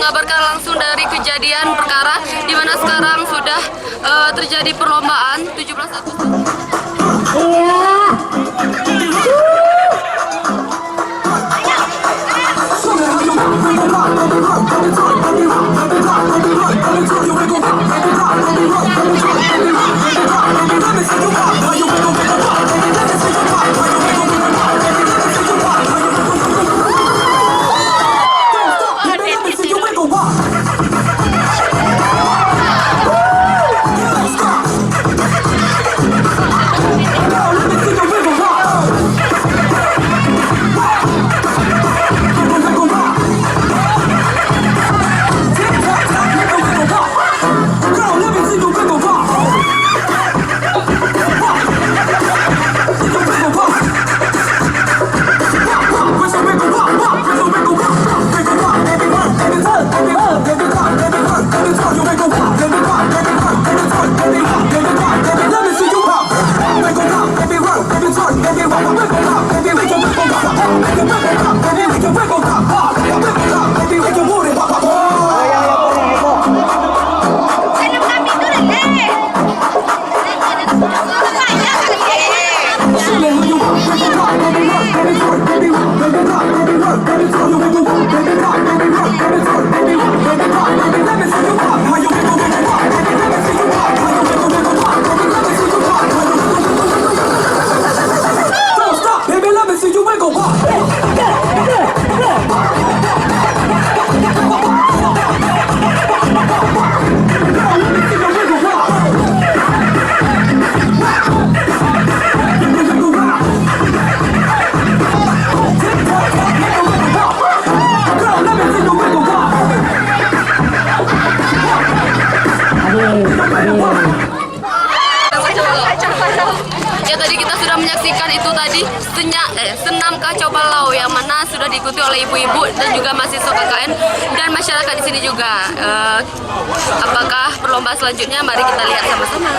mengabarkan langsung dari kejadian perkara di mana sekarang sudah terjadi perlombaan 17 Agustus. Ya, tadi kita sudah menyaksikan itu tadi senam kacau balau yang mana sudah diikuti oleh ibu-ibu dan juga mahasiswa KKN dan masyarakat di sini juga. Apakah perlombaan selanjutnya? Mari kita lihat sama-sama.